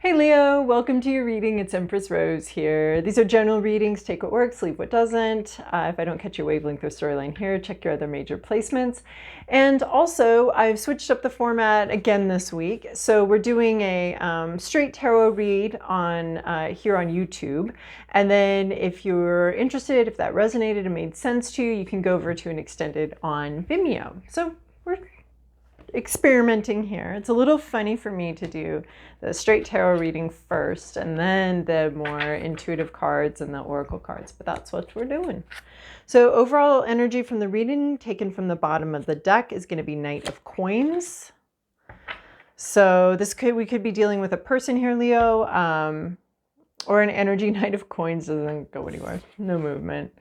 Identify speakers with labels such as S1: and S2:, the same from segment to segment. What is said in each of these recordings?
S1: Hey Leo, welcome to your reading. It's Empress Rose here. These are general readings. Take what works, leave what doesn't. If I don't catch your wavelength or storyline here, check your other major placements. And also, I've switched up the format again this week. So we're doing a straight tarot read on here on YouTube. And then if you're interested, if that resonated and made sense to you, you can go over to an extended on Vimeo. So we're experimenting here. It's a little funny for me to do the straight tarot reading first and then the more intuitive cards and the oracle cards, but that's what we're doing. So overall energy from the reading taken from the bottom of the deck is going to be Knight of Coins. So we could be dealing with a person here, Leo, or an energy. Knight of Coins doesn't go anywhere. No movement.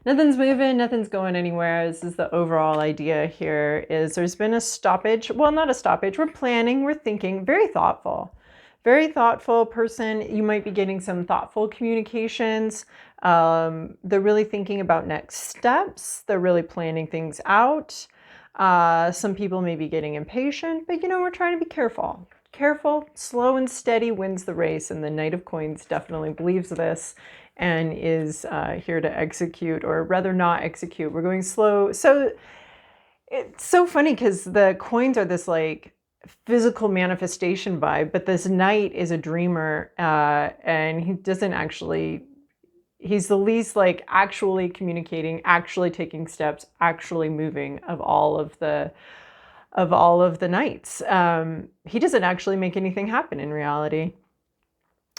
S1: Nothing's moving, nothing's going anywhere. This is the overall idea here is there's been a stoppage. Well, not a stoppage. We're planning, we're thinking, very thoughtful person. You might be getting some thoughtful communications. They're really thinking about next steps. They're really planning things out. Some people may be getting impatient, but we're trying to be careful. Careful, slow and steady wins the race. And the Knight of Coins definitely believes this and is here to execute, or rather not execute. We're going slow. So it's so funny because the coins are this like physical manifestation vibe, but this knight is a dreamer, and he doesn't actually, he's the least like actually communicating, actually taking steps, actually moving of all of the knights. He doesn't actually make anything happen in reality.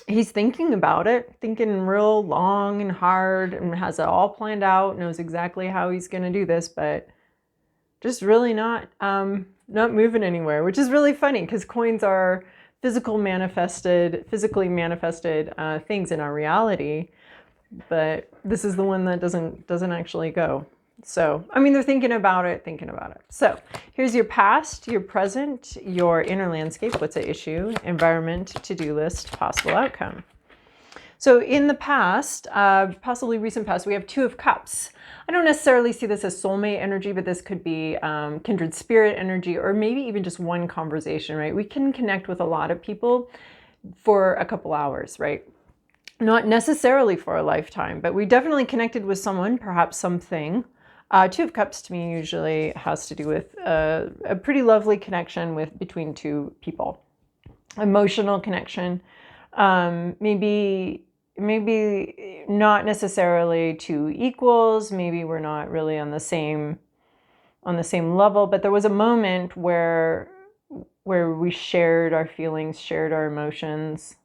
S1: He's thinking about it, thinking real long and hard, and has it all planned out, knows exactly how he's going to do this, but just really not moving anywhere, which is really funny because coins are physically manifested things in our reality, but this is the one that doesn't actually go. So, they're thinking about it. So here's your past, your present, your inner landscape. What's at issue? Environment, to-do list, possible outcome. So in the past, possibly recent past, we have Two of Cups. I don't necessarily see this as soulmate energy, but this could be kindred spirit energy, or maybe even just one conversation, right? We can connect with a lot of people for a couple hours, right? Not necessarily for a lifetime, but we definitely connected with someone, perhaps something. Two of Cups to me usually has to do with a pretty lovely connection between two people. Emotional connection, maybe not necessarily two equals. Maybe we're not really on the same level, but there was a moment where we shared our feelings, shared our emotions.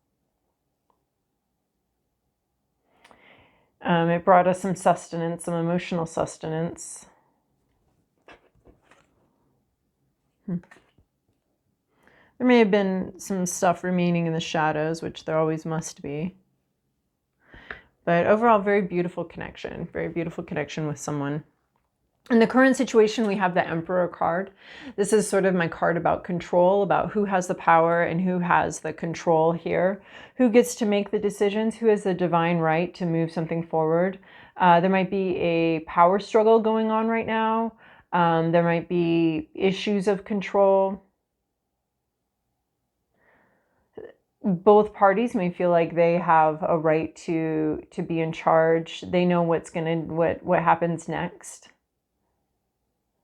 S1: It brought us some sustenance, some emotional sustenance. There may have been some stuff remaining in the shadows, which there always must be. But overall, very beautiful connection with someone. In the current situation, we have the Emperor card. This is sort of my card about control, about who has the power and who has the control here. Who gets to make the decisions, who has the divine right to move something forward. There might be a power struggle going on right now. There might be issues of control. Both parties may feel like they have a right to be in charge. They know what happens next.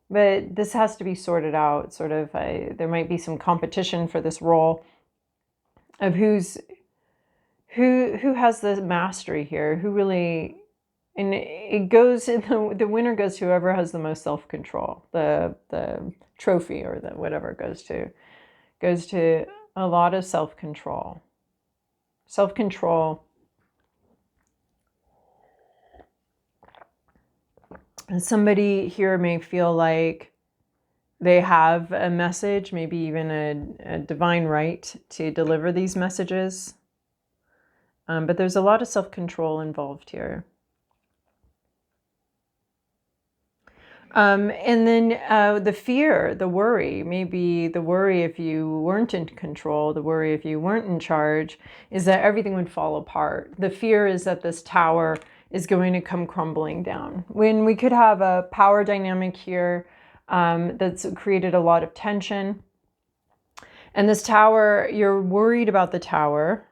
S1: But this has to be sorted out. There might be some competition for this role of who has the mastery here, who really, and the winner goes to whoever has the most self-control. The trophy or the whatever goes to a lot of self-control. And somebody here may feel like they have a message, maybe even a divine right to deliver these messages. But there's a lot of self-control involved here. And then the fear, the worry, maybe the worry if you weren't in control, the worry if you weren't in charge, is that everything would fall apart. The fear is that this tower is going to come crumbling down. When we could have a power dynamic here that's created a lot of tension. And this tower, you're worried about the tower.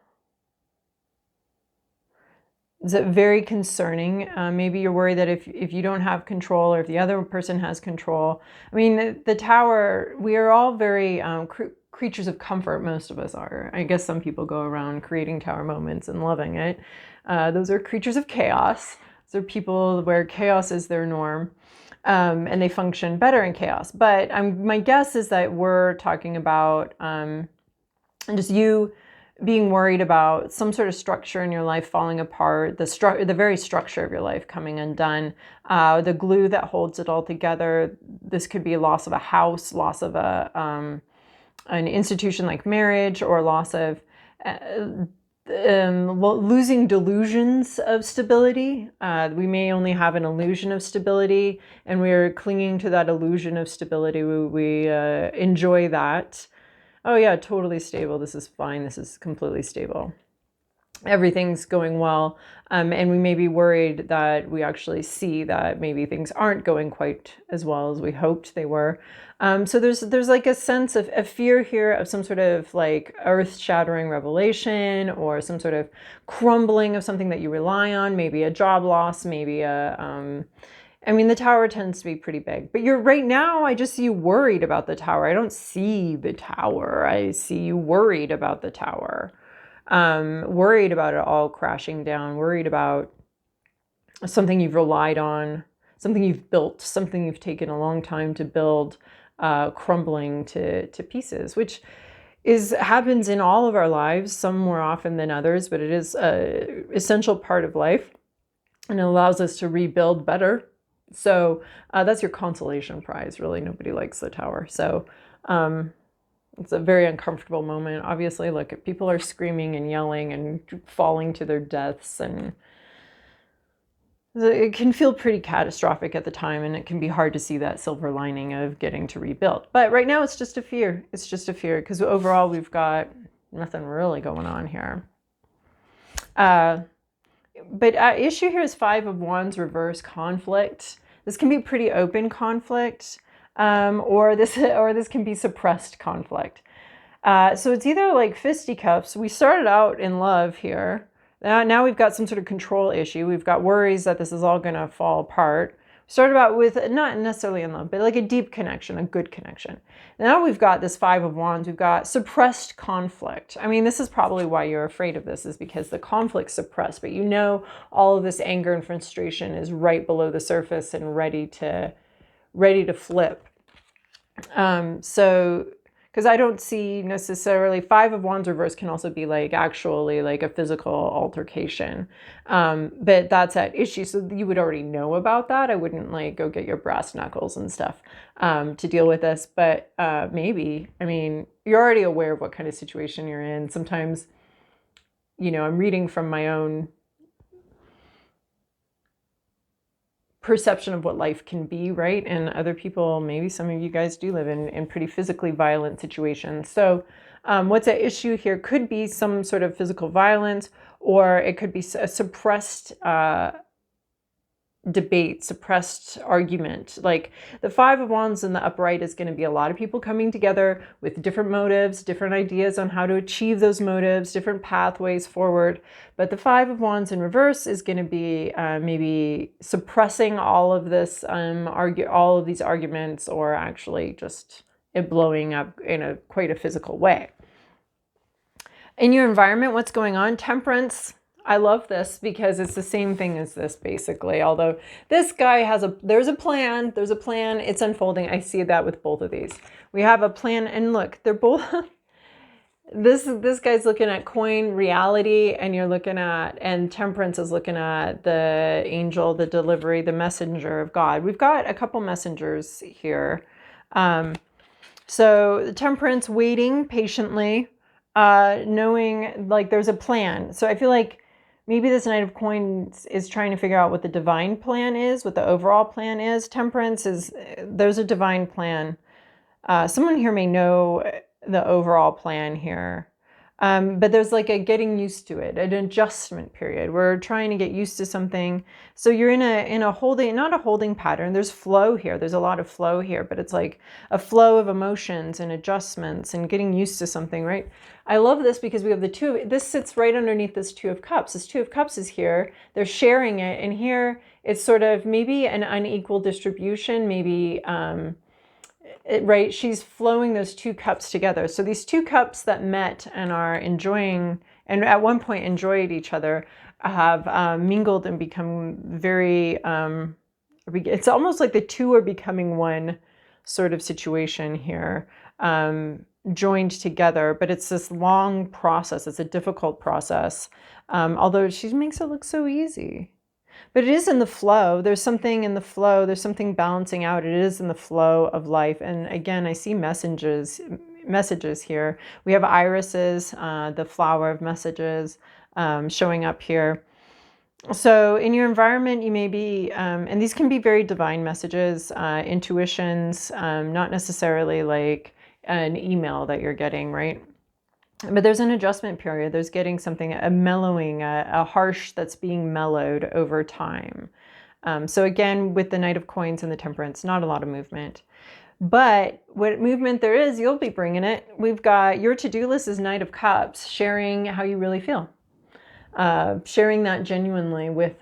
S1: Is it very concerning? Maybe you're worried that if you don't have control, or if the other person has control. I mean, the tower, we are all very creatures of comfort, most of us are. I guess some people go around creating tower moments and loving it. Those are creatures of chaos. Those are people where chaos is their norm, and they function better in chaos. But my guess is that we're talking about just you being worried about some sort of structure in your life falling apart, the very structure of your life coming undone, the glue that holds it all together. This could be a loss of a house, loss of an institution like marriage, or loss of losing delusions of stability. We may only have an illusion of stability, and we're clinging to that illusion of stability. We enjoy that. Oh yeah, totally stable. This is fine. This is completely stable. Everything's going well. And we may be worried that we actually see that maybe things aren't going quite as well as we hoped they were. So there's like a sense of a fear here of some sort of like earth-shattering revelation, or some sort of crumbling of something that you rely on, maybe a job loss, maybe I mean, the tower tends to be pretty big, but right now, I just see you worried about the tower. I don't see the tower. I see you worried about the tower, worried about it all crashing down, worried about something you've relied on, something you've built, something you've taken a long time to build, crumbling to pieces, which happens in all of our lives, some more often than others, but it is an essential part of life, and it allows us to rebuild better. So that's your consolation prize. Really, nobody likes the tower. So it's a very uncomfortable moment. Obviously, look, people are screaming and yelling and falling to their deaths, and it can feel pretty catastrophic at the time, and it can be hard to see that silver lining of getting to rebuild. But right now, it's just a fear. It's just a fear, because overall, we've got nothing really going on here. But issue here is Five of Wands reverse conflict. This can be pretty open conflict, or this can be suppressed conflict. So it's either like fisticuffs. We started out in love here. Now we've got some sort of control issue. We've got worries that this is all going to fall apart. We started out with not necessarily in love, but like a deep connection, a good connection. Now we've got this Five of Wands. We've got suppressed conflict. I mean, this is probably why you're afraid of this, is because the conflict's suppressed, but you know all of this anger and frustration is right below the surface and ready to flip. So, because I don't see necessarily, Five of Wands reverse can also be like actually like a physical altercation. But that's at issue. So you would already know about that. I wouldn't like go get your brass knuckles and stuff to deal with this. But maybe, I mean, you're already aware of what kind of situation you're in. Sometimes, you know, I'm reading from my own perception of what life can be, right? And other people, maybe some of you guys do live in pretty physically violent situations. So what's at issue here could be some sort of physical violence, or it could be a suppressed debate, suppressed argument. Like the Five of Wands in the upright is going to be a lot of people coming together with different motives, different ideas on how to achieve those motives, different pathways forward. But the Five of Wands in reverse is going to be maybe suppressing all of this, all of these arguments, or actually just it blowing up in quite a physical way. In your environment, what's going on? Temperance. I love this because it's the same thing as this basically, although this guy there's a plan, it's unfolding. I see that with both of these. We have a plan, and look, they're both, this guy's looking at coin reality, and you're looking at, and Temperance is looking at the angel, the delivery, the messenger of God. We've got a couple messengers here. So the Temperance waiting patiently, knowing like there's a plan. So I feel like maybe this Knight of Coins is trying to figure out what the divine plan is, what the overall plan is. Temperance is, there's a divine plan. Someone here may know the overall plan here. But there's like a getting used to it, an adjustment period. We're trying to get used to something. So you're in a holding, not a holding pattern. There's flow here. There's a lot of flow here, but it's like a flow of emotions and adjustments and getting used to something, right? I love this because we have the two. This sits right underneath this Two of Cups. This Two of Cups is here. They're sharing it, and here it's sort of maybe an unequal distribution, maybe. Right, she's flowing those two cups together. So these two cups that met and are enjoying, and at one point enjoyed each other, have mingled and become very, it's almost like the two are becoming one sort of situation here, joined together. But it's this long process. It's a difficult process, although she makes it look so easy. But it is in the flow. There's something in the flow. There's something balancing out. It is in the flow of life. And again, I see messages here. We have irises, the flower of messages, showing up here. So in your environment, you may be, and these can be very divine messages, intuitions, not necessarily like an email that you're getting, right? But there's an adjustment period. There's getting something, a mellowing, a harsh that's being mellowed over time. So again, with the Knight of Coins and the Temperance, not a lot of movement. But what movement there is, you'll be bringing it. We've got your to-do list is Knight of Cups, sharing how you really feel. Sharing that genuinely with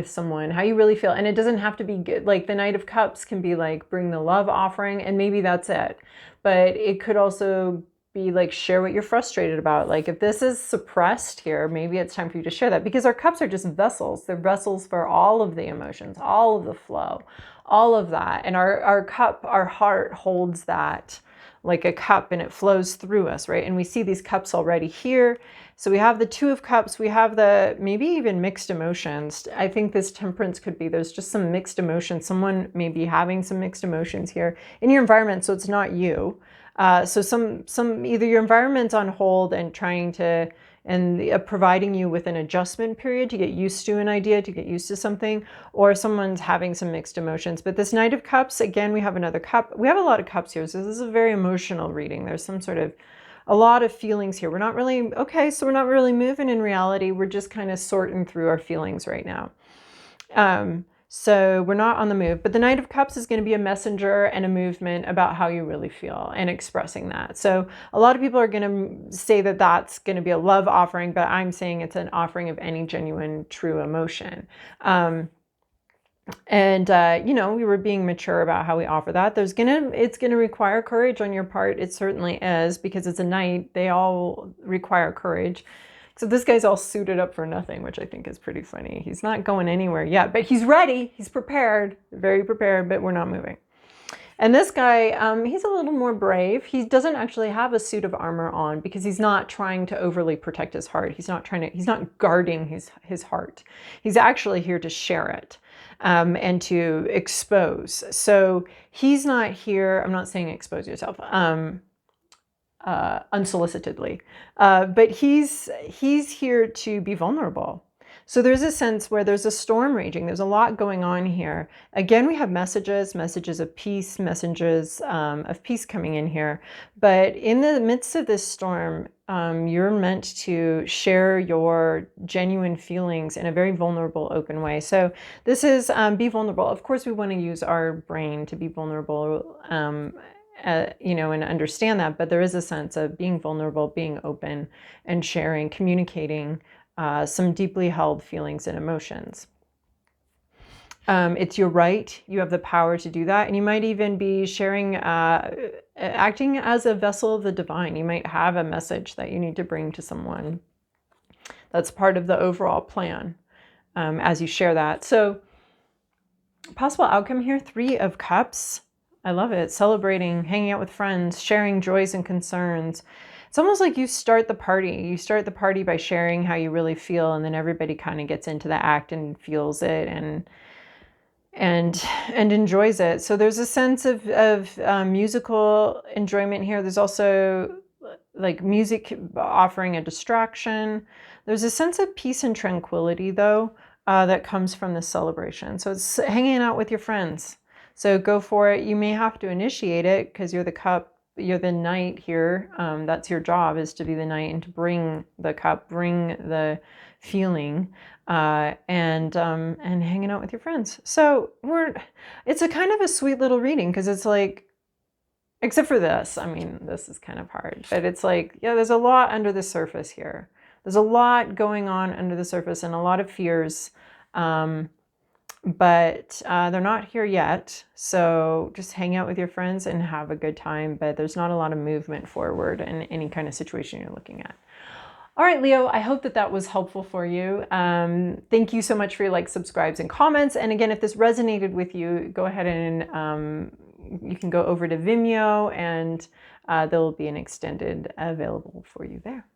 S1: someone, how you really feel. And it doesn't have to be good. Like the Knight of Cups can be like, bring the love offering, and maybe that's it. But it could also be like, share what you're frustrated about. Like if this is suppressed here, maybe it's time for you to share that, because our cups are just vessels. They're vessels for all of the emotions, all of the flow, all of that. And our cup, our heart holds that like a cup, and it flows through us, right? And we see these cups already here. So we have the Two of Cups. We have the maybe even mixed emotions. I think this Temperance could be, there's just some mixed emotions. Someone may be having some mixed emotions here in your environment. So it's not you. So some either your environment's on hold and trying to, and providing you with an adjustment period to get used to an idea, to get used to something, or someone's having some mixed emotions. But this Knight of Cups, again, we have another cup. We have a lot of cups here. So this is a very emotional reading. There's some sort of, a lot of feelings here. We're not really, okay, so we're not really moving in reality. We're just kind of sorting through our feelings right now. So we're not on the move, but the Knight of Cups is going to be a messenger and a movement about how you really feel and expressing that. So a lot of people are going to say that that's going to be a love offering, but I'm saying it's an offering of any genuine, true emotion. You know, we were being mature about how we offer that. It's going to require courage on your part. It certainly is, because it's a knight. They all require courage. So this guy's all suited up for nothing, which I think is pretty funny. He's not going anywhere yet, but he's ready. He's prepared, very prepared, but we're not moving. And this guy, he's a little more brave. He doesn't actually have a suit of armor on because he's not trying to overly protect his heart. He's not guarding his heart. He's actually here to share it. And to expose. So he's not here, I'm not saying expose yourself, unsolicitedly, but he's here to be vulnerable. So there's a sense where there's a storm raging. There's a lot going on here. Again, we have messages of peace, messages of peace coming in here. But in the midst of this storm, you're meant to share your genuine feelings in a very vulnerable, open way. So this is be vulnerable. Of course, we want to use our brain to be vulnerable, you know, and understand that. But there is a sense of being vulnerable, being open, and sharing, communicating some deeply held feelings and emotions. It's your right. You have the power to do that. And you might even be sharing, acting as a vessel of the divine. You might have a message that you need to bring to someone. That's part of the overall plan as you share that. So possible outcome here, Three of Cups. I love it. Celebrating, hanging out with friends, sharing joys and concerns. It's almost like you start the party. You start the party by sharing how you really feel, and then everybody kind of gets into the act and feels it and enjoys it. So there's a sense of musical enjoyment here. There's also like music offering a distraction. There's a sense of peace and tranquility, though, that comes from this celebration. So it's hanging out with your friends. So go for it. You may have to initiate it because you're the cup. you're the knight here. That's your job, is to be the knight and to bring the cup, bring the feeling, and hanging out with your friends. So it's a kind of a sweet little reading, because it's like, except for this, I mean, this is kind of hard, but it's like, yeah, there's a lot under the surface here. There's a lot going on under the surface and a lot of fears. But they're not here yet. So just hang out with your friends and have a good time. But there's not a lot of movement forward in any kind of situation you're looking at. All right, Leo, I hope that that was helpful for you. Thank you so much for your likes, subscribes, and comments. And again, if this resonated with you, go ahead and you can go over to Vimeo, and there will be an extended available for you there.